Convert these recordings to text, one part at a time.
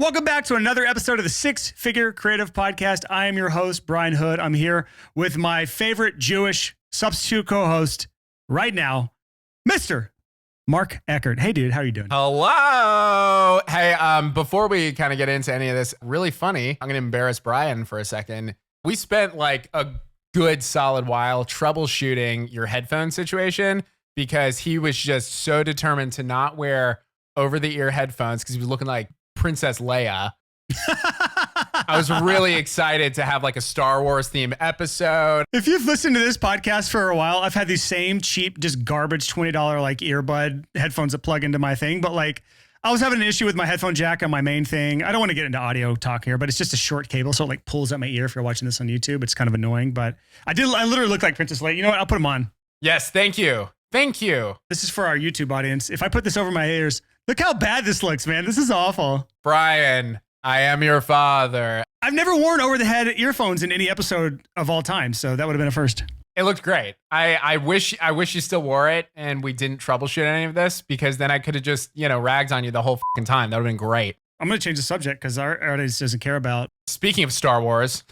Welcome back to another episode of the Six Figure Creative Podcast. I am your host, Brian Hood. I'm here with my favorite Jewish substitute co-host right now, Mr. Mark Eckert. Hey, dude, how are you doing? Hello. Hey, before we kind of get into any of this, really funny, I'm going to embarrass Brian for a second. We spent like a good solid while troubleshooting your headphone situation because he was just so determined to not wear over-the-ear headphones because he was looking like Princess Leia. I was really excited to have like a Star Wars themed episode. If you've listened to this podcast for a while, I've had these same cheap, just garbage $20 like earbud headphones that plug into my thing. But like I was having an issue with my headphone jack on my main thing. I don't want to get into audio talk here, but it's just a short cable. So it like pulls out my ear if you're watching this on YouTube. It's kind of annoying, but I literally look like Princess Leia. You know what? I'll put them on. Yes. Thank you. Thank you. This is for our YouTube audience. If I put this over my ears, look how bad this looks, man. This is awful. Brian, I am your father. I've never worn over-the-head earphones in any episode of all time, so that would have been a first. It looked great. I wish you still wore it and we didn't troubleshoot any of this because then I could have just, ragged on you the whole fucking time. That would have been great. I'm going to change the subject because our audience doesn't care about. Speaking of Star Wars.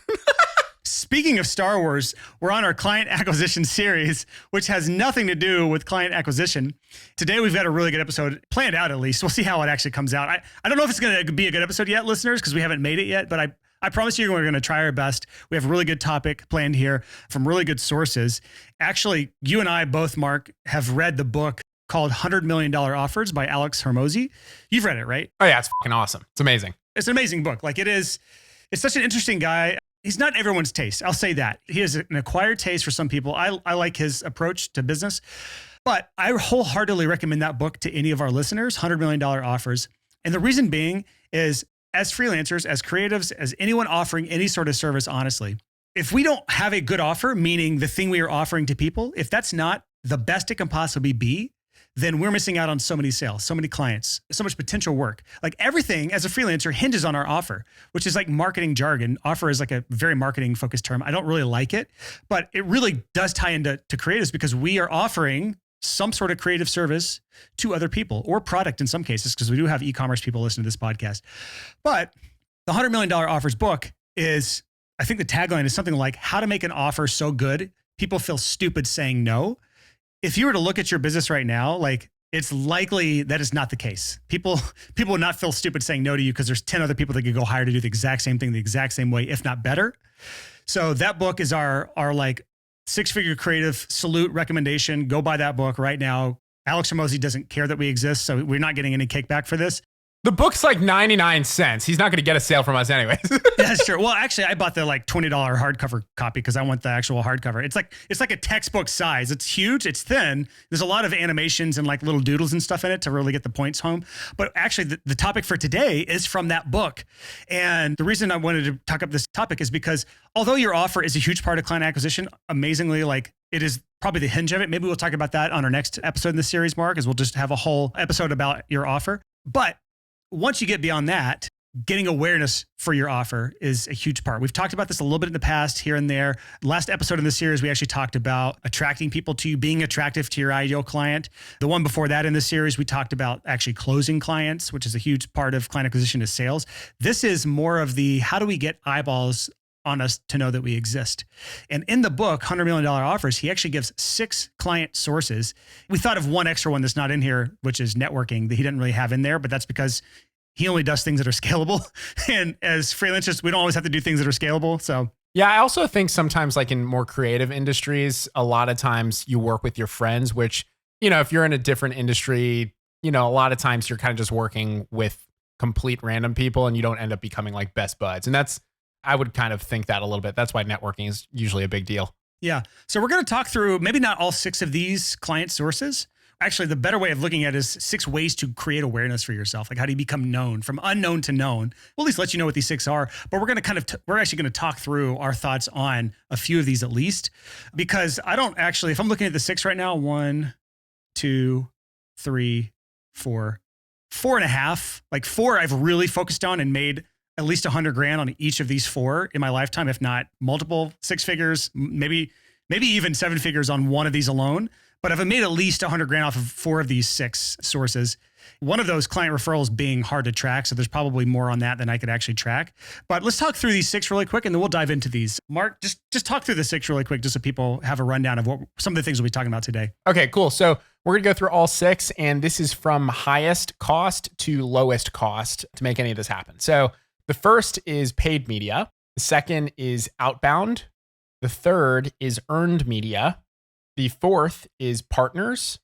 Speaking of Star Wars, we're on our client acquisition series, which has nothing to do with client acquisition. Today, we've got a really good episode planned out, at least. We'll see how it actually comes out. I don't know if it's going to be a good episode yet, listeners, because we haven't made it yet, but I promise you we're going to try our best. We have a really good topic planned here from really good sources. Actually, you and I both, Mark, have read the book called $100 Million Offers by Alex Hormozi. You've read it, right? Oh, yeah. It's fucking awesome. It's amazing. It's an amazing book. Like it's such an interesting guy. He's not everyone's taste. I'll say that. He has an acquired taste for some people. I like his approach to business, but I wholeheartedly recommend that book to any of our listeners, $100 Million Offers. And the reason being is as freelancers, as creatives, as anyone offering any sort of service, honestly, if we don't have a good offer, meaning the thing we are offering to people, if that's not the best it can possibly be, then we're missing out on so many sales, so many clients, so much potential work. Like everything as a freelancer hinges on our offer, which is like marketing jargon. Offer is like a very marketing focused term. I don't really like it, but it really does tie into creatives because we are offering some sort of creative service to other people or product in some cases, because we do have e-commerce people listening to this podcast. But the $100 Million Offers book is, I think the tagline is something like how to make an offer so good, people feel stupid saying no. If you were to look at your business right now, like it's likely that is not the case. People would not feel stupid saying no to you because there's 10 other people that could go hire to do the exact same thing, the exact same way, if not better. So that book is our like six-figure creative salute recommendation. Go buy that book right now. Alex Hormozi doesn't care that we exist, so we're not getting any kickback for this. The book's like 99 cents. He's not going to get a sale from us anyways. That's true. Well, actually, I bought the like $20 hardcover copy because I want the actual hardcover. It's like a textbook size. It's huge. It's thin. There's a lot of animations and like little doodles and stuff in it to really get the points home. But actually, the topic for today is from that book. And the reason I wanted to talk up this topic is because although your offer is a huge part of client acquisition, amazingly, like it is probably the hinge of it. Maybe we'll talk about that on our next episode in the series, Mark, as we'll just have a whole episode about your offer. But once you get beyond that, getting awareness for your offer is a huge part. We've talked about this a little bit in the past, here and there. Last episode in the series, we actually talked about attracting people to you, being attractive to your ideal client. The one before that in the series, we talked about actually closing clients, which is a huge part of client acquisition is sales. This is more of the how do we get eyeballs on us to know that we exist. And in the book, $100 Million Offers, he actually gives 6 client sources. We thought of one extra one that's not in here, which is networking, that he didn't really have in there, but that's because he only does things that are scalable. And as freelancers, we don't always have to do things that are scalable. So yeah, I also think sometimes like in more creative industries, a lot of times you work with your friends, which, if you're in a different industry, a lot of times you're kind of just working with complete random people and you don't end up becoming like best buds. And I would kind of think that a little bit. That's why networking is usually a big deal. Yeah. So we're going to talk through maybe not all 6 of these client sources. Actually, the better way of looking at it is 6 ways to create awareness for yourself. Like how do you become known from unknown to known? We'll at least let you know what these 6 are, but we're going to we're actually going to talk through our thoughts on a few of these at least, because I don't actually, if I'm looking at the 6 right now, 1, 2, 3, 4, 4.5, like 4 I've really focused on and made at least $100,000 on each of these 4 in my lifetime, if not multiple 6 figures, maybe even 7 figures on one of these alone. But I've made at least $100,000 off of 4 of these 6 sources. One of those client referrals being hard to track. So there's probably more on that than I could actually track. But let's talk through these 6 really quick and then we'll dive into these. Mark, just talk through the 6 really quick just so people have a rundown of what some of the things we'll be talking about today. Okay, cool. So we're going to go through all 6, and this is from highest cost to lowest cost to make any of this happen. So the first is paid media. The second is outbound. The third is earned media. The fourth is partners.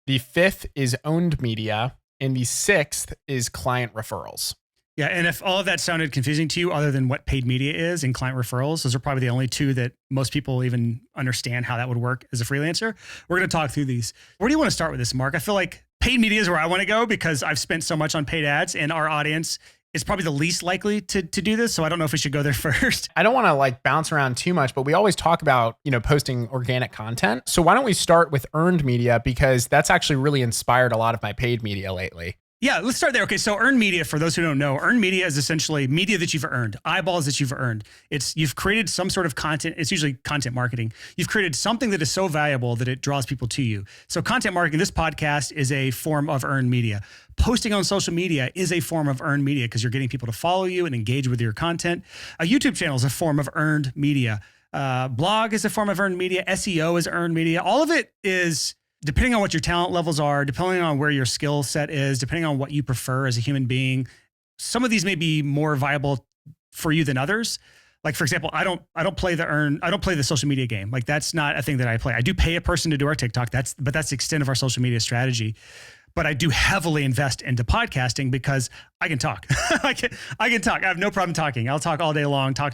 The fifth is owned media. And the sixth is client referrals. Yeah. And if all of that sounded confusing to you, other than what paid media is and client referrals, those are probably the only 2 that most people even understand how that would work as a freelancer. We're going to talk through these. Where do you want to start with this, Mark? I feel like paid media is where I want to go because I've spent so much on paid ads and our audience is probably the least likely to do this. So I don't know if we should go there first. I don't want to like bounce around too much, but we always talk about, posting organic content. So why don't we start with earned media, because that's actually really inspired a lot of my paid media lately. Yeah, let's start there. Okay, so earned media, for those who don't know, earned media is essentially media that you've earned, eyeballs that you've earned. You've created some sort of content. It's usually content marketing. You've created something that is so valuable that it draws people to you. So content marketing, this podcast is a form of earned media. Posting on social media is a form of earned media because you're getting people to follow you and engage with your content. A YouTube channel is a form of earned media. Blog is a form of earned media. SEO is earned media. All of it is, depending on what your talent levels are, depending on where your skill set is, depending on what you prefer as a human being, some of these may be more viable for you than others. Like, for example, I don't play the social media game. Like, that's not a thing that I play. I do pay a person to do our TikTok. But that's the extent of our social media strategy. But I do heavily invest into podcasting because I can talk. I can talk. I have no problem talking. I'll talk all day long, talk.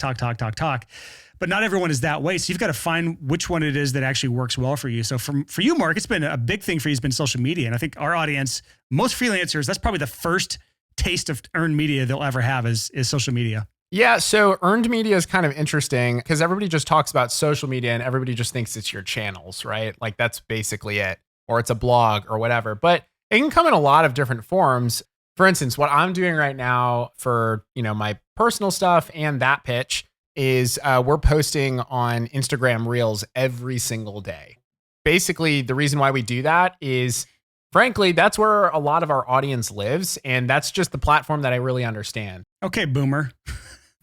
But not everyone is that way. So you've got to find which one it is that actually works well for you. So for you, Mark, it's been a big thing for you has been social media. And I think our audience, most freelancers, that's probably the first taste of earned media they'll ever have is social media. Yeah, so earned media is kind of interesting because everybody just talks about social media and everybody just thinks it's your channels, right? Like that's basically it, or it's a blog or whatever. But it can come in a lot of different forms. For instance, what I'm doing right now for, my personal stuff and that pitch is we're posting on Instagram Reels every single day. Basically, the reason why we do that is, frankly, that's where a lot of our audience lives. And that's just the platform that I really understand. Okay, boomer.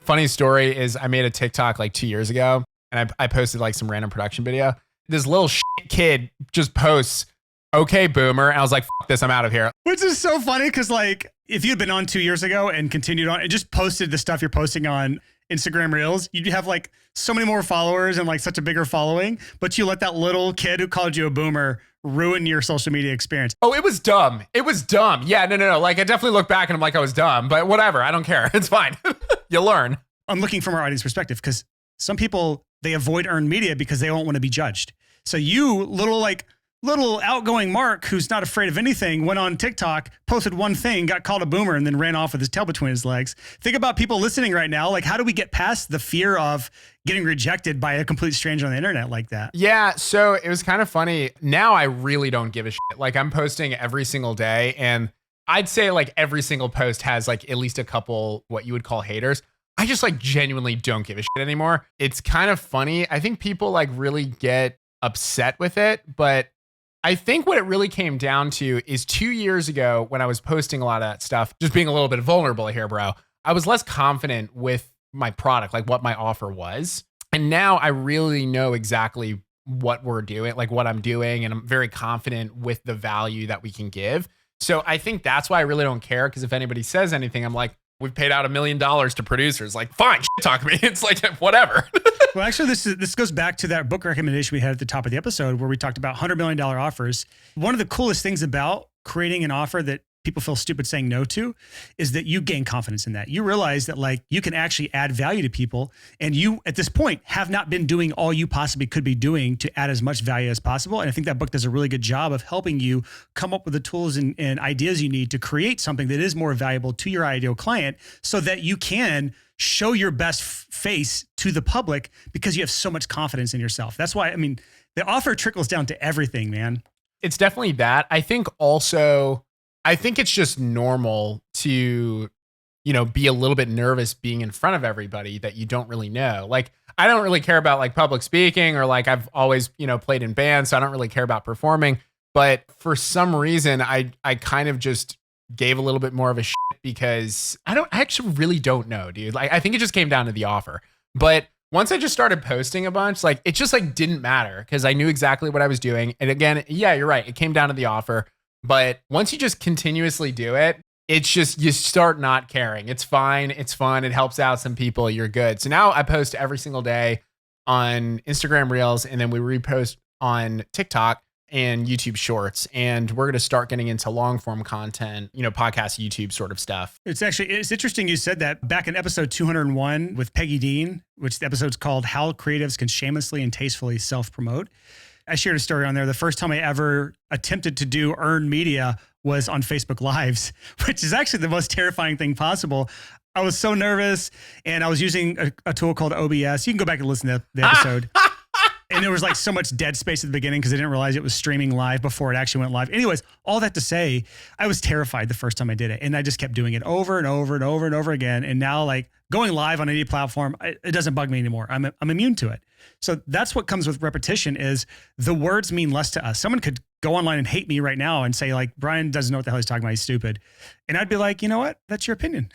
Funny story is I made a TikTok like 2 years ago and I posted like some random production video. This little kid just posts, "Okay, boomer." And I was like, "Fuck this, I'm out of here." Which is so funny because like if you'd been on 2 years ago and continued on and just posted the stuff you're posting on Instagram Reels, you'd have like so many more followers and like such a bigger following, but you let that little kid who called you a boomer ruin your social media experience. Oh, it was dumb. It was dumb. Yeah, no. Like I definitely look back and I'm like, I was dumb, but whatever. I don't care. It's fine. You learn. I'm looking from our audience perspective because some people, they avoid earned media because they don't want to be judged. So you little outgoing Mark, who's not afraid of anything, went on TikTok, posted one thing, got called a boomer, and then ran off with his tail between his legs. Think about people listening right now. Like, how do we get past the fear of getting rejected by a complete stranger on the internet like that? Yeah, so it was kind of funny. Now I really don't give a shit. Like, I'm posting every single day, and I'd say like every single post has like at least a couple what you would call haters. I just like genuinely don't give a shit anymore. It's kind of funny. I think people like really get upset with it, but I think what it really came down to is 2 years ago when I was posting a lot of that stuff, just being a little bit vulnerable here, bro. I was less confident with my product, like what my offer was. And now I really know exactly what we're doing, like what I'm doing. And I'm very confident with the value that we can give. So I think that's why I really don't care. Because if anybody says anything, I'm like, we've paid out $1 million to producers. Like, fine, shit talk me. It's like, whatever. Well, actually, this goes back to that book recommendation we had at the top of the episode where we talked about $100 million offers. One of the coolest things about creating an offer that people feel stupid saying no to is that you gain confidence in that. You realize that like you can actually add value to people. And you, at this point, have not been doing all you possibly could be doing to add as much value as possible. And I think that book does a really good job of helping you come up with the tools and ideas you need to create something that is more valuable to your ideal client so that you can show your best face to the public because you have so much confidence in yourself. That's why, I mean, the offer trickles down to everything, man. It's definitely that. I think it's just normal to, be a little bit nervous being in front of everybody that you don't really know. Like, I don't really care about like public speaking or like I've always, played in bands. So I don't really care about performing. But for some reason, I kind of just gave a little bit more of a shit because I actually really don't know, dude. Like, I think it just came down to the offer. But once I just started posting a bunch, like it just like didn't matter because I knew exactly what I was doing. And again, yeah, you're right. It came down to the offer. But once you just continuously do it, it's just, you start not caring. It's fine. It's fun. It helps out some people. You're good. So now I post every single day on Instagram Reels, and then we repost on TikTok and YouTube Shorts. And we're going to start getting into long form content, podcast, YouTube sort of stuff. It's interesting you said that. Back in episode 201 with Peggy Dean, which the episode's called How Creatives Can Shamelessly and Tastefully Self-Promote. I shared a story on there. The first time I ever attempted to do earned media was on Facebook Lives, which is actually the most terrifying thing possible. I was so nervous, and I was using a tool called OBS. You can go back and listen to the episode. And there was like so much dead space at the beginning because I didn't realize it was streaming live before it actually went live. Anyways, all that to say, I was terrified the first time I did it. And I just kept doing it over and over and over and over again. And now like going live on any platform, it doesn't bug me anymore. I'm immune to it. So that's what comes with repetition is the words mean less to us. Someone could go online and hate me right now and say like, Brian doesn't know what the hell he's talking about. He's stupid. And I'd be like, you know what? That's your opinion.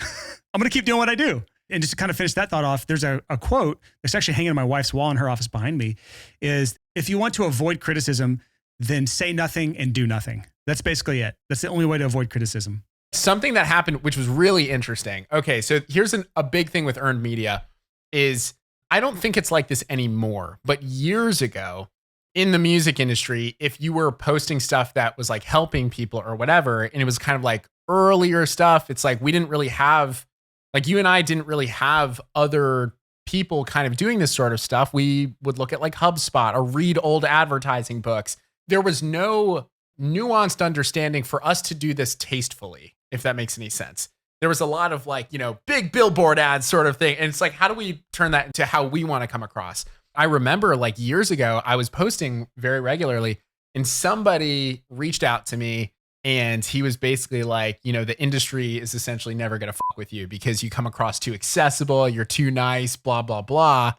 I'm going to keep doing what I do. And just to kind of finish that thought off, there's a quote that's actually hanging on my wife's wall in her office behind me is, if you want to avoid criticism, then say nothing and do nothing. That's basically it. That's the only way to avoid criticism. Something that happened, which was really interesting. Okay, so here's a big thing with earned media is I don't think it's like this anymore, but years ago in the music industry, if you were posting stuff that was like helping people or whatever, and it was kind of like earlier stuff, it's like we didn't really have, like you and I didn't really have other people kind of doing this sort of stuff. We would look at like HubSpot or read old advertising books. There was no nuanced understanding for us to do this tastefully, if that makes any sense. There was a lot of like, big billboard ads sort of thing. And it's like, how do we turn that into how we want to come across? I remember like years ago, I was posting very regularly and somebody reached out to me and he was basically like, the industry is essentially never going to fuck with you because you come across too accessible, you're too nice, blah, blah, blah.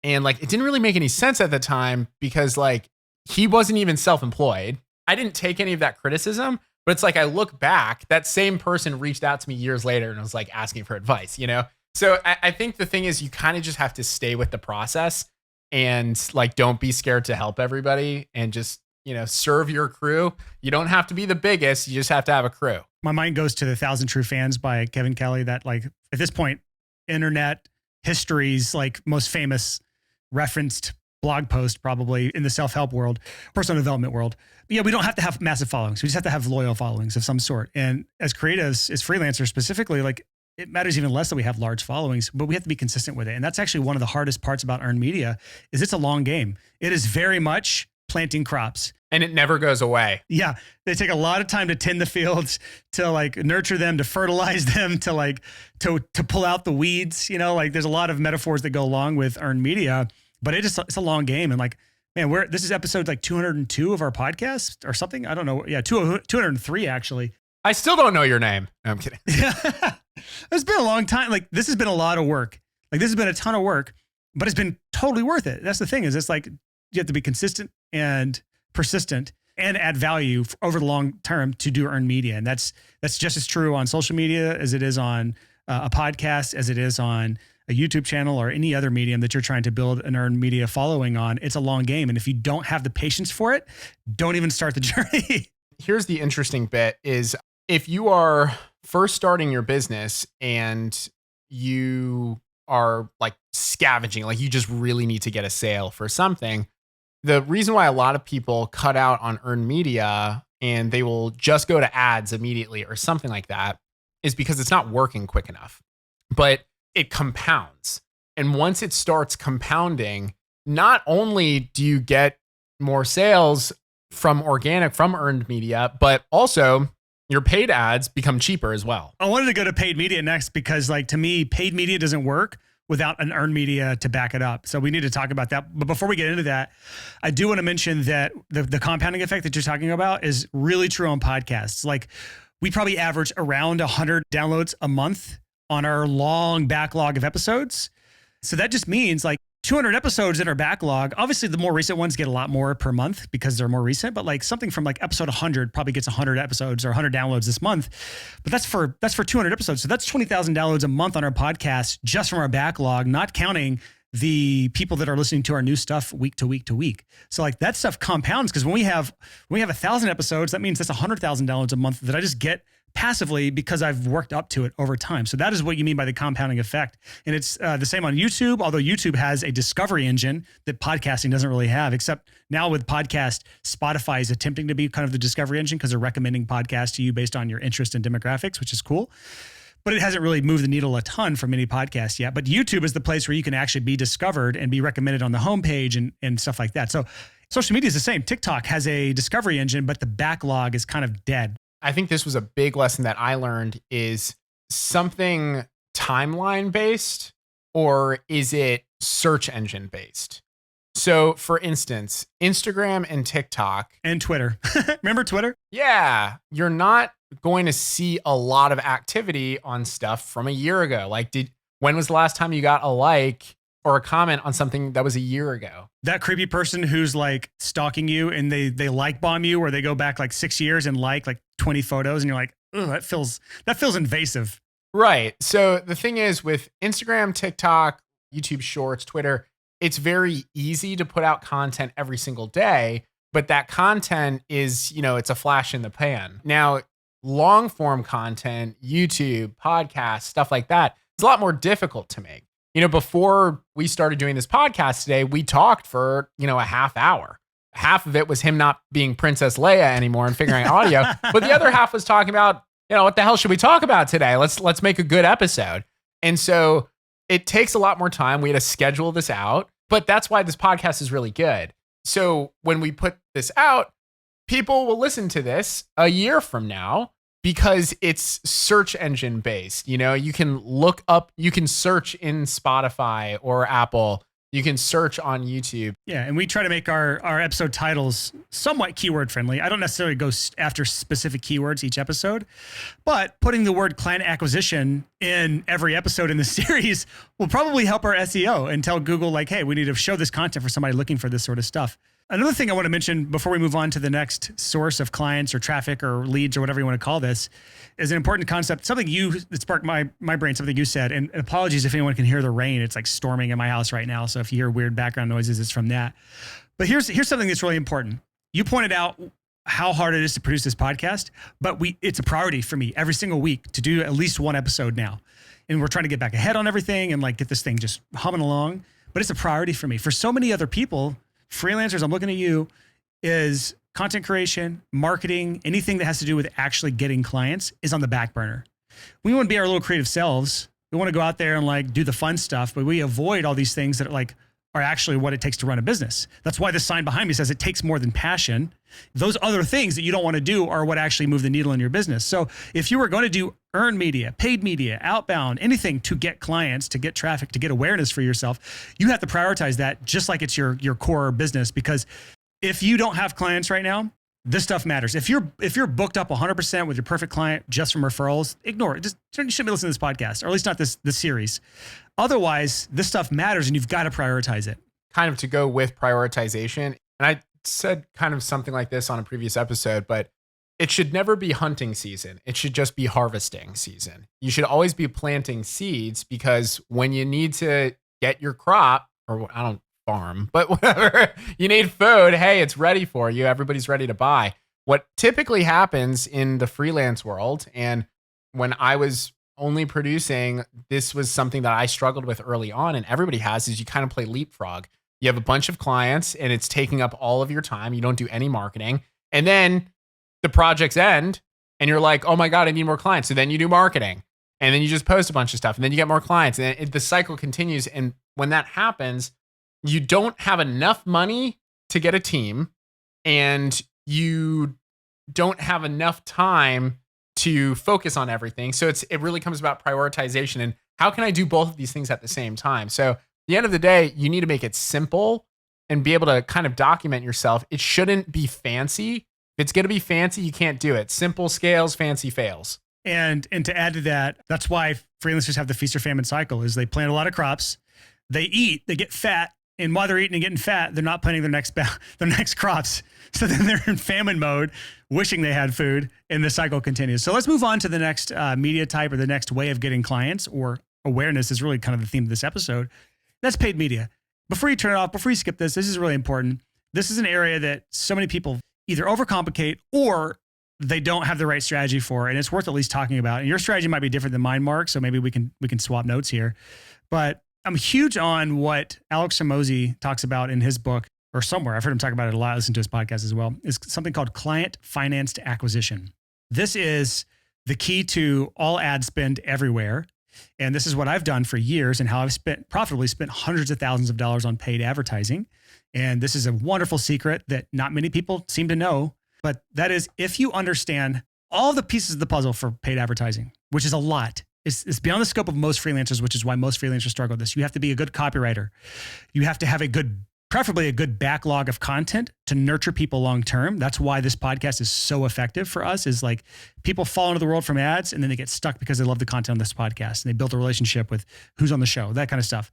And like, it didn't really make any sense at the time because like, he wasn't even self-employed. I didn't take any of that criticism, but it's like, I look back, that same person reached out to me years later and was like asking for advice, So I think the thing is you kind of just have to stay with the process and like, don't be scared to help everybody and just, serve your crew. You don't have to be the biggest. You just have to have a crew. My mind goes to The 1,000 True Fans by Kevin Kelly, that like at this point, internet history's like most famous referenced blog post probably in the self-help world, personal development world. But yeah, we don't have to have massive followings. We just have to have loyal followings of some sort. And as creatives, as freelancers specifically, like it matters even less that we have large followings, but we have to be consistent with it. And that's actually one of the hardest parts about earned media is it's a long game. It is very much planting crops. And it never goes away. Yeah. They take a lot of time to tend the fields, to like nurture them, to fertilize them, to like, to pull out the weeds, like there's a lot of metaphors that go along with earned media, but it's a long game. And like, man, this is episode like 202 of our podcast or something. I don't know. Yeah. 203 actually. I still don't know your name. No, I'm kidding. It's been a long time. Like this has been a lot of work. Like this has been a ton of work, but it's been totally worth it. That's the thing is it's like, you have to be consistent and persistent and add value over the long term to do earned media. And that's just as true on social media as it is on a podcast, as it is on a YouTube channel or any other medium that you're trying to build an earned media following on. It's a long game. And if you don't have the patience for it, don't even start the journey. Here's the interesting bit is if you are first starting your business and you are like scavenging, like you just really need to get a sale for something, the reason why a lot of people cut out on earned media and they will just go to ads immediately or something like that is because it's not working quick enough, but it compounds. And once it starts compounding, not only do you get more sales from earned media, but also your paid ads become cheaper as well. I wanted to go to paid media next because like to me, paid media doesn't work without an earned media to back it up. So we need to talk about that. But before we get into that, I do want to mention that the compounding effect that you're talking about is really true on podcasts. Like we probably average around 100 downloads a month on our long backlog of episodes. So that just means like 200 episodes in our backlog. Obviously, the more recent ones get a lot more per month because they're more recent, but like something from like episode 100 probably gets 100 episodes or 100 downloads this month. But that's for 200 episodes. So that's 20,000 downloads a month on our podcast just from our backlog, not counting the people that are listening to our new stuff week to week to week. So like that stuff compounds, because when we have 1,000 episodes, that means that's 100,000 downloads a month that I just get passively because I've worked up to it over time. So that is what you mean by the compounding effect. And it's the same on YouTube, although YouTube has a discovery engine that podcasting doesn't really have, except now with podcast, Spotify is attempting to be kind of the discovery engine because they're recommending podcasts to you based on your interest and demographics, which is cool. But it hasn't really moved the needle a ton for many podcasts yet. But YouTube is the place where you can actually be discovered and be recommended on the homepage and stuff like that. So social media is the same. TikTok has a discovery engine, but the backlog is kind of dead. I think this was a big lesson that I learned. Is something timeline based or is it search engine based? So for instance, Instagram and TikTok and Twitter. Remember Twitter? Yeah. You're not going to see a lot of activity on stuff from a year ago. Like when was the last time you got a like or a comment on something that was a year ago? That creepy person who's like stalking you and they like bomb you, or they go back like 6 years and like 20 photos and you're like, oh, that feels invasive. Right. So the thing is with Instagram, TikTok, YouTube Shorts, Twitter, it's very easy to put out content every single day, but that content is, it's a flash in the pan. Now, long form content, YouTube, podcasts, stuff like that, it's a lot more difficult to make. Before we started doing this podcast today, we talked for, a half hour. Half of it was him not being Princess Leia anymore and figuring out audio. But the other half was talking about, what the hell should we talk about today? Let's make a good episode. And so it takes a lot more time. We had to schedule this out, but that's why this podcast is really good. So when we put this out, people will listen to this a year from now, because it's search engine based. You can look up, you can search in Spotify or Apple, you can search on YouTube. Yeah, and we try to make our episode titles somewhat keyword friendly. I don't necessarily go after specific keywords each episode, but putting the word client acquisition in every episode in the series will probably help our SEO and tell Google like, hey, we need to show this content for somebody looking for this sort of stuff. Another thing I want to mention before we move on to the next source of clients or traffic or leads or whatever you want to call this is an important concept. Something that sparked my brain, something you said, and apologies if anyone can hear the rain. It's like storming in my house right now. So if you hear weird background noises, it's from that. But here's something that's really important. You pointed out how hard it is to produce this podcast, but it's a priority for me every single week to do at least one episode now. And we're trying to get back ahead on everything and like get this thing just humming along. But it's a priority for me. For so many other people, freelancers, I'm looking at you, is content creation, marketing, anything that has to do with actually getting clients is on the back burner. We want to be our little creative selves. We want to go out there and like do the fun stuff, but we avoid all these things that are actually what it takes to run a business. That's why the sign behind me says it takes more than passion. Those other things that you don't want to do are what actually move the needle in your business. So if you were going to do earned media, paid media, outbound, anything to get clients, to get traffic, to get awareness for yourself, you have to prioritize that just like it's your core business. Because if you don't have clients right now, this stuff matters. If you're booked up 100% with your perfect client just from referrals, ignore it. You shouldn't be listening to this podcast, or at least not this series. Otherwise, this stuff matters and you've got to prioritize it. Kind of to go with prioritization. And I said kind of something like this on a previous episode, but it should never be hunting season. It should just be harvesting season. You should always be planting seeds, because when you need to get your crop, or I don't farm, but whatever, you need food. Hey, it's ready for you. Everybody's ready to buy. What typically happens in the freelance world, and when I was only producing, this was something that I struggled with early on, and everybody has, is you kind of play leapfrog. You have a bunch of clients and it's taking up all of your time. You don't do any marketing. And then the projects end and you're like, oh my God, I need more clients. So then you do marketing and then you just post a bunch of stuff and then you get more clients, and the cycle continues. And when that happens, you don't have enough money to get a team and you don't have enough time to focus on everything. So it really comes about prioritization and how can I do both of these things at the same time? So at the end of the day, you need to make it simple and be able to kind of document yourself. It shouldn't be fancy. If it's going to be fancy, you can't do it. Simple scales, fancy fails. And to add to that, that's why freelancers have the feast or famine cycle. Is they plant a lot of crops, they eat, they get fat, And while they're eating and getting fat, they're not planning their next crops. So then they're in famine mode, wishing they had food, and the cycle continues. So let's move on to the next media type, or the next way of getting clients, or awareness is really kind of the theme of this episode. That's paid media. Before you turn it off, before you skip this is really important. This is an area that so many people either overcomplicate or they don't have the right strategy for, and it's worth at least talking about. And your strategy might be different than mine, Mark, so maybe we can swap notes here. But I'm huge on what Alex Hormozi talks about in his book, or somewhere. I've heard him talk about it a lot. I listen to his podcast as well. Is something called client financed acquisition. This is the key to all ad spend everywhere. And this is what I've done for years, and how I've profitably spent hundreds of thousands of dollars on paid advertising. And this is a wonderful secret that not many people seem to know. But that is, if you understand all the pieces of the puzzle for paid advertising, which is a lot. It's beyond the scope of most freelancers, which is why most freelancers struggle with this. You have to be a good copywriter. You have to have preferably a good backlog of content to nurture people long-term. That's why this podcast is so effective for us, is like people fall into the world from ads and then they get stuck because they love the content on this podcast and they build a relationship with who's on the show, that kind of stuff.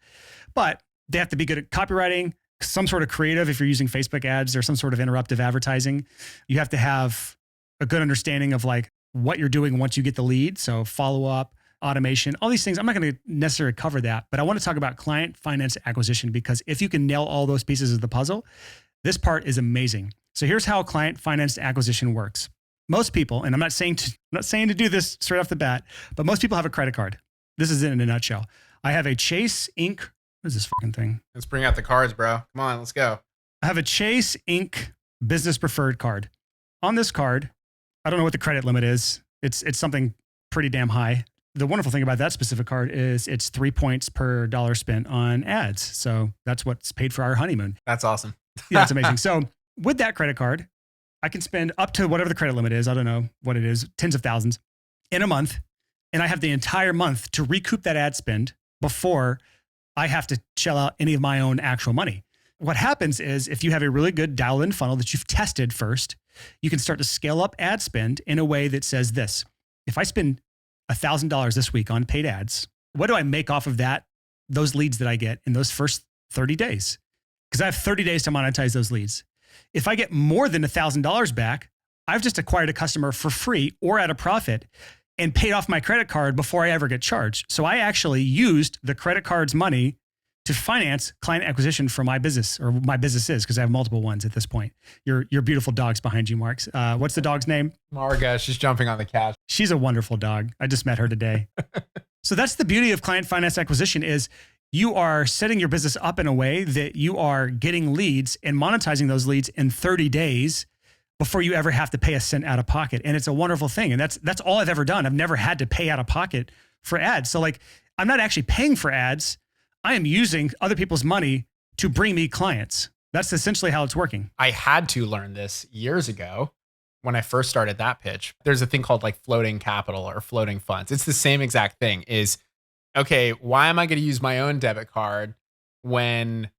But they have to be good at copywriting, some sort of creative. If you're using Facebook ads or some sort of interruptive advertising, you have to have a good understanding of like what you're doing once you get the lead. So follow up, automation, all these things. I'm not going to necessarily cover that, but I want to talk about client finance acquisition, because if you can nail all those pieces of the puzzle, this part is amazing. So here's how client finance acquisition works. Most people, and I'm not saying to do this straight off the bat, but most people have a credit card. This is it in a nutshell. I have a Chase Inc. What is this fucking thing? Let's bring out the cards, bro. Come on, let's go. I have a Chase Inc. business preferred card. On this card, I don't know what the credit limit is. It's something pretty damn high. The wonderful thing about that specific card is it's 3 points per dollar spent on ads. So that's what's paid for our honeymoon. That's awesome. Yeah, it's amazing. So with that credit card, I can spend up to whatever the credit limit is. I don't know what it is, tens of thousands in a month. And I have the entire month to recoup that ad spend before I have to shell out any of my own actual money. What happens is, if you have a really good dial-in funnel that you've tested first, you can start to scale up ad spend in a way that says this: if I spend $1,000 this week on paid ads, what do I make off of that, those leads that I get in those first 30 days? Because I have 30 days to monetize those leads. If I get more than $1,000 back, I've just acquired a customer for free or at a profit and paid off my credit card before I ever get charged. So I actually used the credit card's money to finance client acquisition for my business, or my businesses, because I have multiple ones at this point. Your beautiful dog's behind you, Marks. What's the dog's name? Marga, she's jumping on the couch. She's a wonderful dog. I just met her today. So that's the beauty of client finance acquisition, is you are setting your business up in a way that you are getting leads and monetizing those leads in 30 days before you ever have to pay a cent out of pocket. And it's a wonderful thing. And that's all I've ever done. I've never had to pay out of pocket for ads. So like, I'm not actually paying for ads. I am using other people's money to bring me clients. That's essentially how it's working. I had to learn this years ago when I first started that pitch. There's a thing called like floating capital or floating funds. It's the same exact thing. Is, okay, why am I going to use my own debit card when,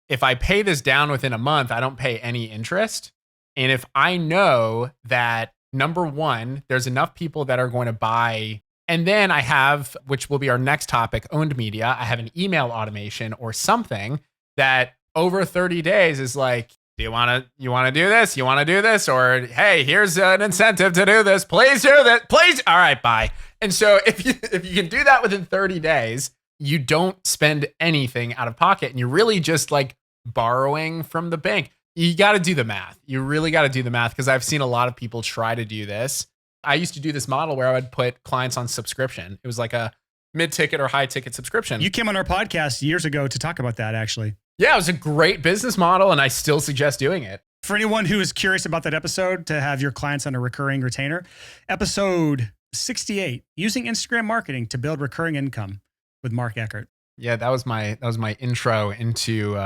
if I pay this down within a month, I don't pay any interest? And if I know that, number one, there's enough people that are going to buy. And then I have, which will be our next topic, owned media. I have an email automation or something that over 30 days is like, you want to do this? You want to do this? Or, hey, here's an incentive to do this. Please do that. Please. All right, bye. And so if you can do that within 30 days, you don't spend anything out of pocket, and you're really just like borrowing from the bank. You got to do the math. You really got to do the math, because I've seen a lot of people try to do this. I used to do this model where I would put clients on subscription. It was like a mid-ticket or high-ticket subscription. You came on our podcast years ago to talk about that, actually. Yeah, it was a great business model, and I still suggest doing it. For anyone who is curious about that episode, to have your clients on a recurring retainer, episode 68, using Instagram marketing to build recurring income, with Mark Eckert. Yeah, that was my intro into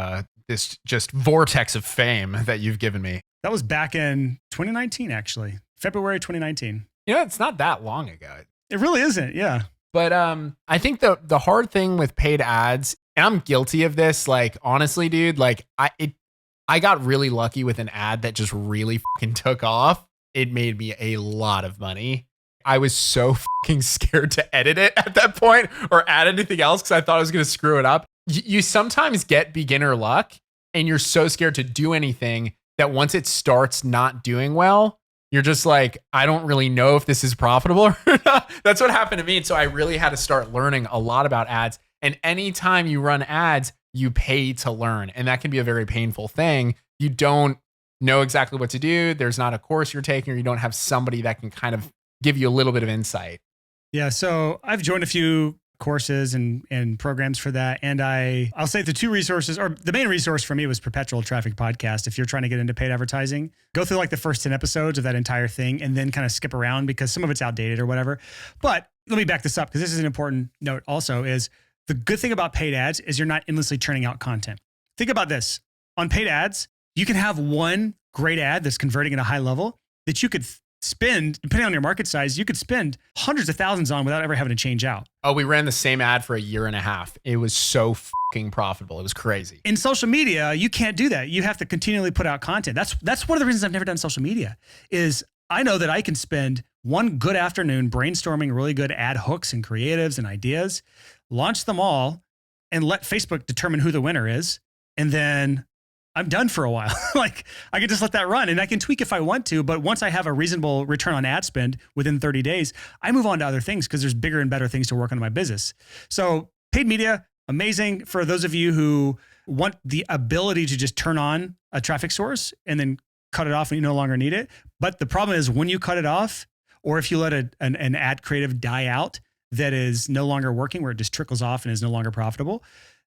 this just vortex of fame that you've given me. That was back in 2019, actually. February 2019. You know, it's not that long ago. It really isn't, yeah. But I think the hard thing with paid ads, and I'm guilty of this, like, honestly, dude, like I got really lucky with an ad that just really fucking took off. It made me a lot of money. I was so fucking scared to edit it at that point or add anything else because I thought I was going to screw it up. You sometimes get beginner luck and you're so scared to do anything that once it starts not doing well, you're just like, I don't really know if this is profitable or not. That's what happened to me. And so I really had to start learning a lot about ads. And anytime you run ads, you pay to learn. And that can be a very painful thing. You don't know exactly what to do. There's not a course you're taking, or you don't have somebody that can kind of give you a little bit of insight. Yeah. So I've joined a few courses and programs for that. And I'll say the two resources, or the main resource for me was Perpetual Traffic Podcast. If you're trying to get into paid advertising, go through like the first 10 episodes of that entire thing and then kind of skip around because some of it's outdated or whatever. But let me back this up because this is an important note also is the good thing about paid ads is you're not endlessly churning out content. Think about this. On paid ads, you can have one great ad that's converting at a high level that you could spend, depending on your market size, you could spend hundreds of thousands on without ever having to change out. Oh, we ran the same ad for a year and a half. It was so fucking profitable. It was crazy. In social media, you can't do that. You have to continually put out content. That's one of the reasons I've never done social media is I know that I can spend one good afternoon brainstorming really good ad hooks and creatives and ideas, launch them all, and let Facebook determine who the winner is. And then I'm done for a while. Like I can just let that run and I can tweak if I want to. But once I have a reasonable return on ad spend within 30 days, I move on to other things because there's bigger and better things to work on in my business. So paid media, amazing for those of you who want the ability to just turn on a traffic source and then cut it off and you no longer need it. But the problem is when you cut it off, or if you let an ad creative die out that is no longer working, where it just trickles off and is no longer profitable,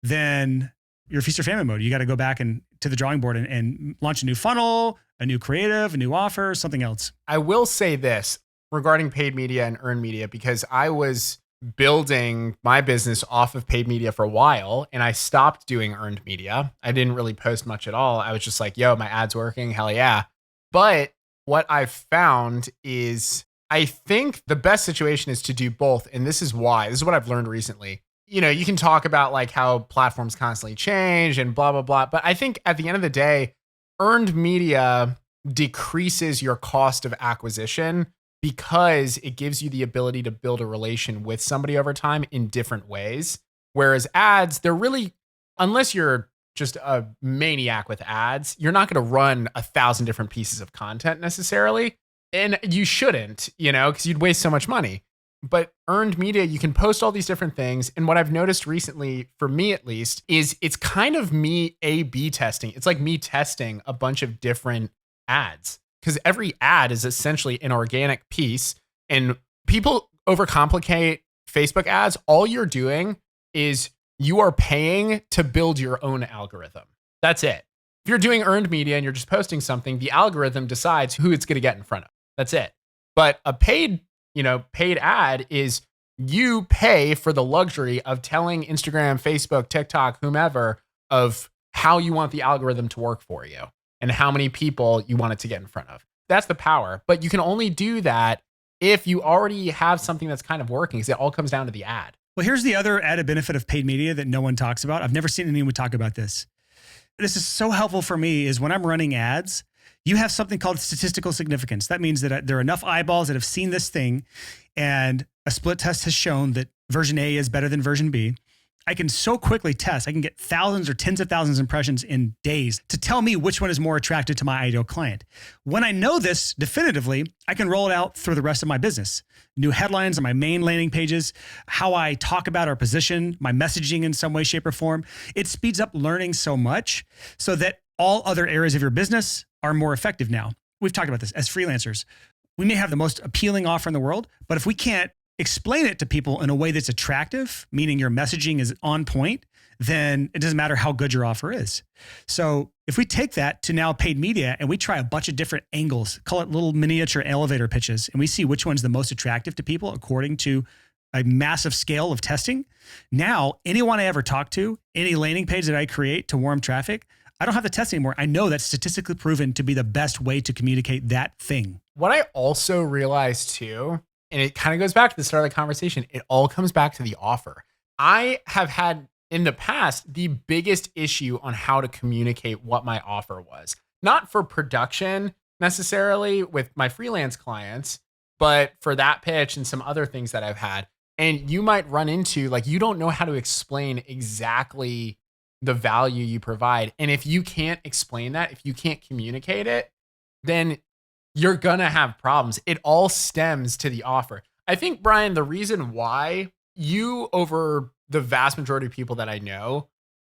then you're feast or famine mode. You got to go back and to the drawing board and launch a new funnel, a new creative, a new offer, something else. I will say this regarding paid media and earned media, because I was building my business off of paid media for a while and I stopped doing earned media. I didn't really post much at all. I was just like, yo, my ad's working. Hell yeah. But what I've found is I think the best situation is to do both. And this is why. This is what I've learned recently. You know, you can talk about like how platforms constantly change and blah, blah, blah. But I think at the end of the day, earned media decreases your cost of acquisition because it gives you the ability to build a relation with somebody over time in different ways. Whereas ads, they're really, unless you're just a maniac with ads, you're not going to run 1,000 different pieces of content necessarily. And you shouldn't, you know, because you'd waste so much money. But earned media, you can post all these different things. And what I've noticed recently, for me at least, is it's kind of me A/B testing. It's like me testing a bunch of different ads because every ad is essentially an organic piece. And people overcomplicate Facebook ads. All you're doing is you are paying to build your own algorithm. That's it. If you're doing earned media and you're just posting something, the algorithm decides who it's going to get in front of. That's it. But a paid ad is you pay for the luxury of telling Instagram, Facebook, TikTok, whomever of how you want the algorithm to work for you and how many people you want it to get in front of. That's the power. But you can only do that if you already have something that's kind of working, because it all comes down to the ad. Well, here's the other added benefit of paid media that no one talks about. I've never seen anyone talk about this. This is so helpful for me is when I'm running ads, you have something called statistical significance. That means that there are enough eyeballs that have seen this thing and a split test has shown that version A is better than version B. I can so quickly test. I can get thousands or tens of thousands of impressions in days to tell me which one is more attractive to my ideal client. When I know this definitively, I can roll it out through the rest of my business. New headlines on my main landing pages, how I talk about our position, my messaging in some way, shape, or form. It speeds up learning so much so that all other areas of your business are more effective now. We've talked about this as freelancers. We may have the most appealing offer in the world, but if we can't explain it to people in a way that's attractive, meaning your messaging is on point, then it doesn't matter how good your offer is. So if we take that to now paid media and we try a bunch of different angles, call it little miniature elevator pitches, and we see which one's the most attractive to people according to a massive scale of testing, now anyone I ever talk to, any landing page that I create to warm traffic, I don't have to test anymore. I know that's statistically proven to be the best way to communicate that thing. What I also realized too, and it kind of goes back to the start of the conversation, it all comes back to the offer. I have had in the past the biggest issue on how to communicate what my offer was. Not for production necessarily with my freelance clients, but for that pitch and some other things that I've had. And you might run into like, you don't know how to explain exactly the value you provide. And if you can't explain that, if you can't communicate it, then you're going to have problems. It all stems to the offer. I think, Brian, the reason why you, over the vast majority of people that I know,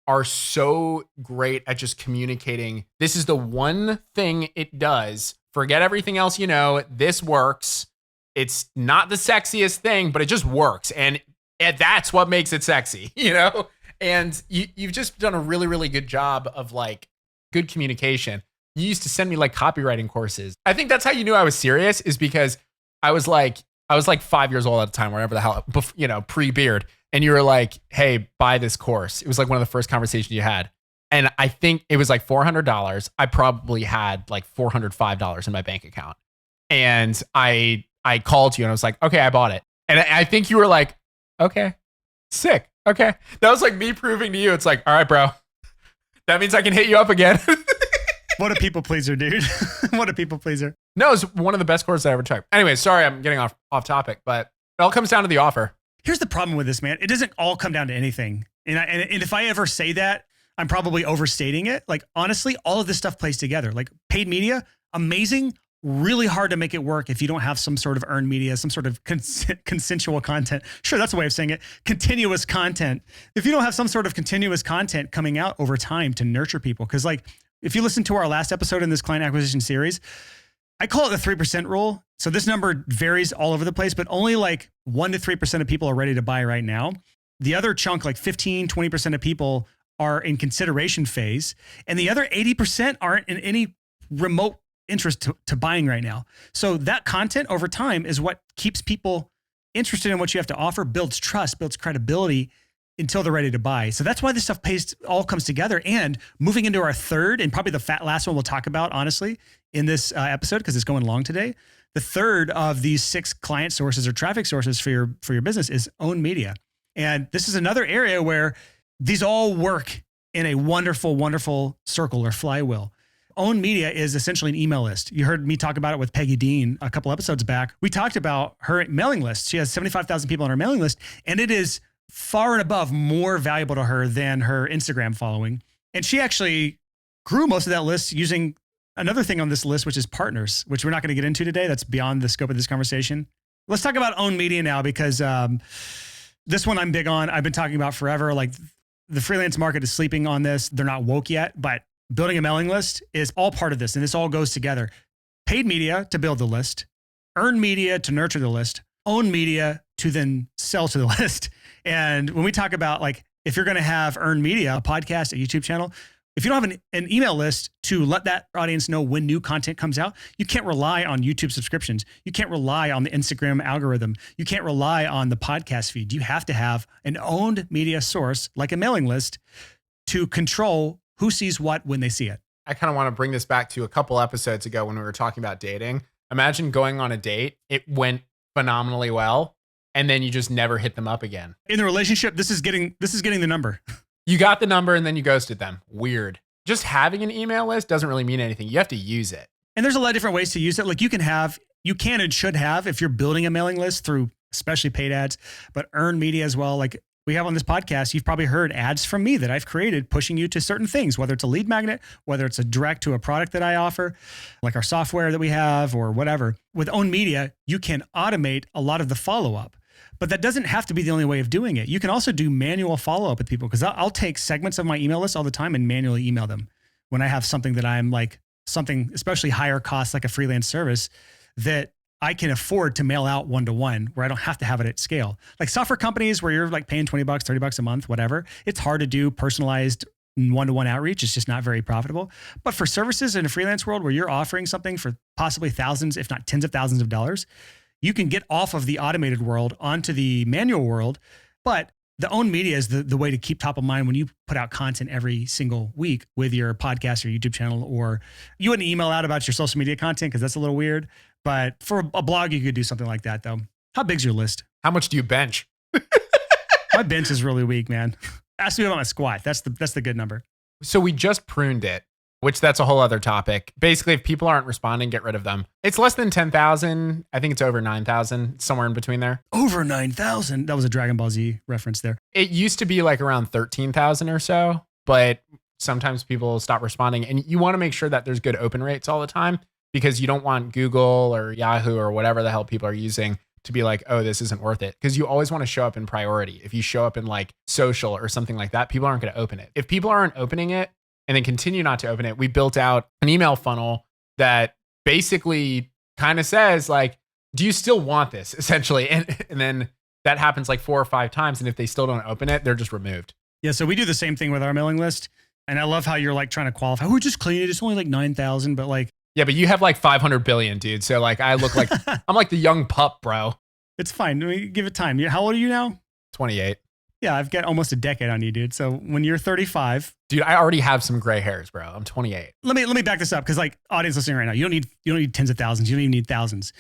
are so great at just communicating, this is the one thing it does. Forget everything else you know. This works. It's not the sexiest thing, but it just works. And that's what makes it sexy, you know? And you've just done a really, really good job of like good communication. You used to send me like copywriting courses. I think that's how you knew I was serious, is because I was like 5 years old at the time, whatever the hell, you know, pre-beard. And you were like, hey, buy this course. It was like one of the first conversations you had. And I think it was like $400. I probably had like $405 in my bank account. And I called you and I was like, okay, I bought it. And I think you were like, okay, sick. Okay. That was like me proving to you. It's like, all right, bro, that means I can hit you up again. What a people pleaser, dude. What a people pleaser. No, it's one of the best courses I ever took. Anyway, sorry, I'm getting off topic, but it all comes down to the offer. Here's the problem with this, man. It doesn't all come down to anything. And if I ever say that, I'm probably overstating it. Like, honestly, all of this stuff plays together. Like paid media, amazing, really hard to make it work if you don't have some sort of earned media, some sort of consensual content. Sure, that's a way of saying it. Continuous content. If you don't have some sort of continuous content coming out over time to nurture people, because like, if you listen to our last episode in this client acquisition series, I call it the 3% rule. So this number varies all over the place, but only like 1 to 3% of people are ready to buy right now. The other chunk, like 15, 20% of people are in consideration phase. And the other 80% aren't in any remote interest to buying right now. So that content over time is what keeps people interested in what you have to offer, builds trust, builds credibility until they're ready to buy. So that's why this stuff all comes together. And moving into our third, and probably the last one we'll talk about, honestly, in this episode, because it's going long today. The third of these 6 client sources or traffic sources for your business is owned media. And this is another area where these all work in a wonderful, wonderful circle or flywheel. Owned media is essentially an email list. You heard me talk about it with Peggy Dean a couple episodes back. We talked about her mailing list. She has 75,000 people on her mailing list, and it is far and above more valuable to her than her Instagram following. And she actually grew most of that list using another thing on this list, which is partners, which we're not going to get into today. That's beyond the scope of this conversation. Let's talk about owned media now, because this one I'm big on. I've been talking about forever. Like, the freelance market is sleeping on this. They're not woke yet, but building a mailing list is all part of this. And this all goes together. Paid media to build the list, earned media to nurture the list, owned media to then sell to the list. And when we talk about, like, if you're going to have earned media, a podcast, a YouTube channel, if you don't have an email list to let that audience know when new content comes out, you can't rely on YouTube subscriptions. You can't rely on the Instagram algorithm. You can't rely on the podcast feed. You have to have an owned media source, like a mailing list, to control who sees what when they see it. I kind of want to bring this back to a couple episodes ago when we were talking about dating. Imagine going on a date. It went phenomenally well, and then you just never hit them up again. In the relationship, this is getting the number. You got the number and then you ghosted them. Weird. Just having an email list doesn't really mean anything. You have to use it. And there's a lot of different ways to use it. Like, you can and should have, if you're building a mailing list through especially paid ads, but earned media as well. Like we have on this podcast, you've probably heard ads from me that I've created pushing you to certain things, whether it's a lead magnet, whether it's a direct to a product that I offer, like our software that we have or whatever. With owned media, you can automate a lot of the follow-up. But that doesn't have to be the only way of doing it. You can also do manual follow-up with people, because I'll take segments of my email list all the time and manually email them when I have something that I'm like, something especially higher cost, like a freelance service that I can afford to mail out one-to-one, where I don't have to have it at scale. Like software companies where you're like paying $20, $30 a month, whatever, it's hard to do personalized one-to-one outreach. It's just not very profitable. But for services in a freelance world where you're offering something for possibly thousands, if not tens of thousands of dollars, you can get off of the automated world onto the manual world. But the owned media is the way to keep top of mind when you put out content every single week with your podcast or YouTube channel, or you wouldn't email out about your social media content because that's a little weird. But for a blog, you could do something like that though. How big's your list? How much do you bench? My bench is really weak, man. Ask me about my squat. That's the good number. So we just pruned it. which that's a whole other topic. Basically, if people aren't responding, get rid of them. It's less than 10,000. I think it's over 9,000, somewhere in between there. Over 9,000. That was a Dragon Ball Z reference there. It used to be like around 13,000 or so, but sometimes people stop responding. And you want to make sure that there's good open rates all the time, because you don't want Google or Yahoo or whatever the hell people are using to be like, oh, this isn't worth it. Because you always want to show up in priority. If you show up in like social or something like that, people aren't going to open it. If people aren't opening it and then continue not to open it, we built out an email funnel that basically kind of says like, do you still want this, essentially? And then that happens like 4 or 5 times. And if they still don't open it, they're just removed. Yeah. So we do the same thing with our mailing list. And I love how you're like trying to qualify. Oh, just clean it. It's only like 9,000, but like, yeah, but you have like 500 billion, dude. So like, I look like, I'm like the young pup, bro. it's fine. Give it time. How old are you now? 28. Yeah, I've got almost a decade on you, dude. So when you're 35, dude, I already have some gray hairs, bro. I'm 28. Let me back this up, because like audience listening right now, you don't need tens of thousands. You don't even need thousands.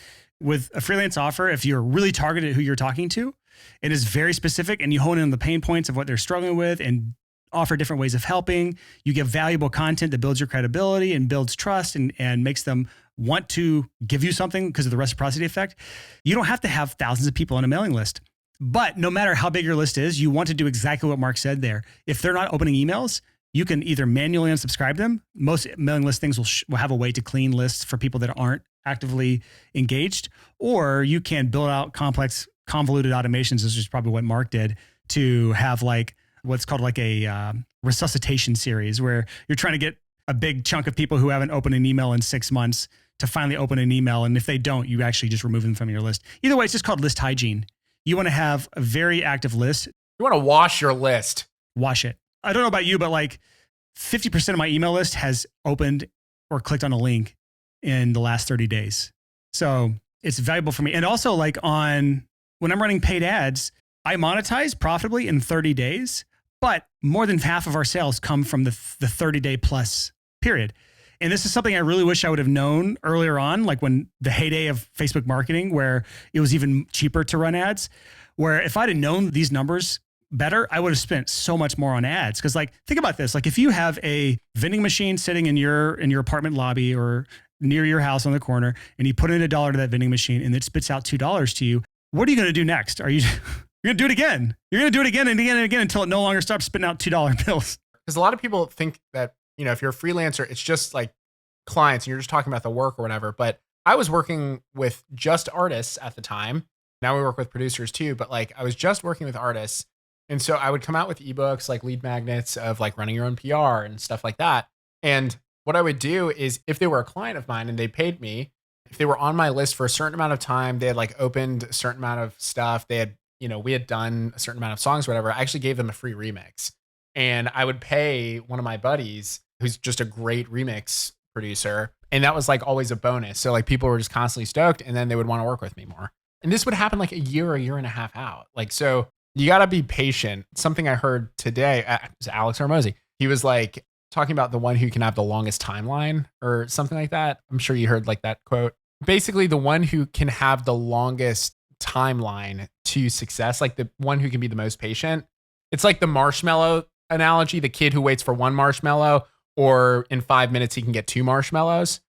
With a freelance offer, if you're really targeted at who you're talking to, it is very specific, and you hone in on the pain points of what they're struggling with and offer different ways of helping. You give valuable content that builds your credibility and builds trust and makes them want to give you something because of the reciprocity effect. You don't have to have thousands of people on a mailing list. But no matter how big your list is, you want to do exactly what Mark said there. If they're not opening emails, you can either manually unsubscribe them. Most mailing list things will have a way to clean lists for people that aren't actively engaged, or you can build out complex, convoluted automations, which is probably what Mark did, to have like what's called like a resuscitation series, where you're trying to get a big chunk of people who haven't opened an email in 6 months to finally open an email. And if they don't, you actually just remove them from your list. Either way, it's just called list hygiene. You want to have a very active list. You want to wash your list. Wash it. I don't know about you, but like 50% of my email list has opened or clicked on a link in the last 30 days. So it's valuable for me. And also like when I'm running paid ads, I monetize profitably in 30 days, but more than half of our sales come from the 30-day plus period. And this is something I really wish I would have known earlier on, like when the heyday of Facebook marketing, where it was even cheaper to run ads, where if I'd have known these numbers better, I would have spent so much more on ads. Because like, think about this. Like if you have a vending machine sitting in your apartment lobby or near your house on the corner, and you put in $1 to that vending machine and it spits out $2 to you, what are you going to do next? You're going to do it again. You're going to do it again and again and again until it no longer stops spitting out $2 bills. Because a lot of people think that, if you're a freelancer, it's just like clients and you're just talking about the work or whatever. But I was working with just artists at the time. Now we work with producers too, but like I was just working with artists. And so I would come out with ebooks, like lead magnets of like running your own PR and stuff like that. And what I would do is if they were a client of mine and they paid me, if they were on my list for a certain amount of time, they had like opened a certain amount of stuff. They had, we had done a certain amount of songs or whatever. I actually gave them a free remix. And I would pay one of my buddies who's just a great remix producer. And that was like always a bonus. So like people were just constantly stoked, and then they would want to work with me more. And this would happen like a year and a half out. Like, so you got to be patient. Something I heard today, was Alex Hormozy. He was like talking about the one who can have the longest timeline or something like that. I'm sure you heard like that quote. Basically the one who can have the longest timeline to success, like the one who can be the most patient. It's like the marshmallow analogy, the kid who waits for one marshmallow, or in 5 minutes he can get 2 marshmallows.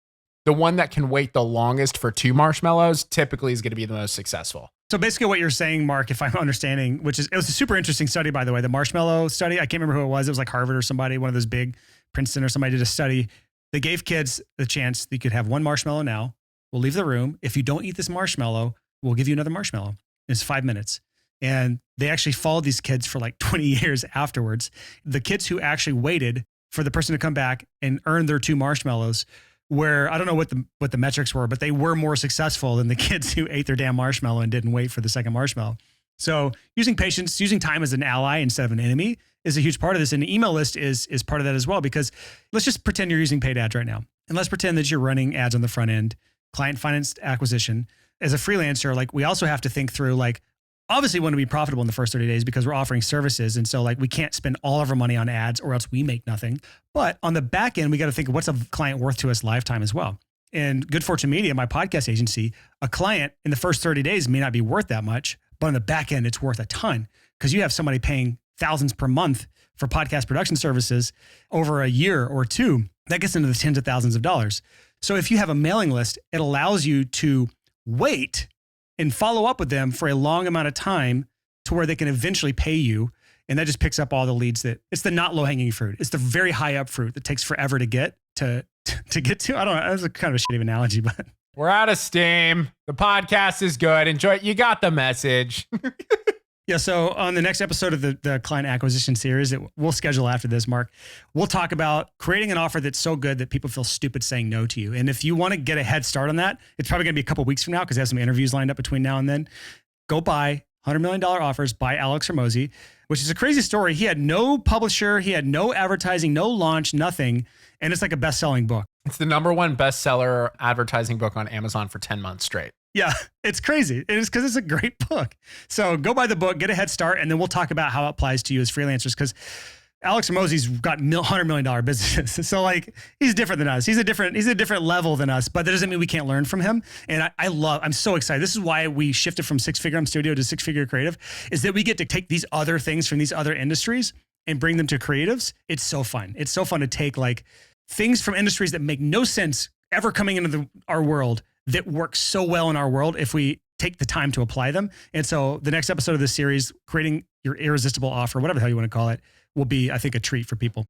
The one that can wait the longest for 2 marshmallows typically is going to be the most successful. So basically what you're saying, Mark, if I'm understanding, it was a super interesting study, by the way, the marshmallow study. I can't remember who it was. It was like Harvard or somebody, one of those big, Princeton or somebody did a study. They gave kids the chance that you could have 1 marshmallow now. We'll leave the room. If you don't eat this marshmallow, we'll give you another marshmallow. It's 5 minutes. And they actually followed these kids for like 20 years afterwards. The kids who actually waited for the person to come back and earn their 2 marshmallows, where I don't know what the metrics were, but they were more successful than the kids who ate their damn marshmallow and didn't wait for the second marshmallow. So using patience, using time as an ally instead of an enemy is a huge part of this. And the email list is part of that as well, because let's just pretend you're using paid ads right now. And let's pretend that you're running ads on the front end, client financed acquisition. As a freelancer, like we also have to think through, like, obviously we want to be profitable in the first 30 days because we're offering services. And so like we can't spend all of our money on ads or else we make nothing. But on the back end, we got to think, what's a client worth to us lifetime as well? And Good Fortune Media, my podcast agency, a client in the first 30 days may not be worth that much, but on the back end, it's worth a ton, because you have somebody paying thousands per month for podcast production services over a year or 2. that gets into the tens of thousands of dollars. So if you have a mailing list, it allows you to wait and follow up with them for a long amount of time to where they can eventually pay you. And that just picks up all the leads it's the not low hanging fruit. It's the very high up fruit that takes forever to get to get to. I don't know. That's a kind of a shitty analogy, but we're out of steam. The podcast is good. Enjoy it. You got the message. yeah. So on the next episode of the client acquisition series that we'll schedule after this, Mark, we'll talk about creating an offer that's so good that people feel stupid saying no to you. And if you want to get a head start on that, it's probably going to be a couple of weeks from now because I have some interviews lined up between now and then. Go buy $100 Million Offers by Alex Hormozi, which is a crazy story. He had no publisher, he had no advertising, no launch, nothing. And it's like a best-selling book. It's the #1 bestseller advertising book on Amazon for 10 months straight. Yeah, it's crazy. It is because it's a great book. So go buy the book, get a head start, and then we'll talk about how it applies to you as freelancers because Alex Hormozi's got $100 million businesses. So like he's different than us. He's a different level than us, but that doesn't mean we can't learn from him. And I'm so excited. This is why we shifted from 6-figure studio to 6-figure creative, is that we get to take these other things from these other industries and bring them to creatives. It's so fun. It's so fun to take like things from industries that make no sense ever coming into our world that work so well in our world if we take the time to apply them. And so the next episode of this series, creating your irresistible offer, whatever the hell you want to call it, will be, I think, a treat for people.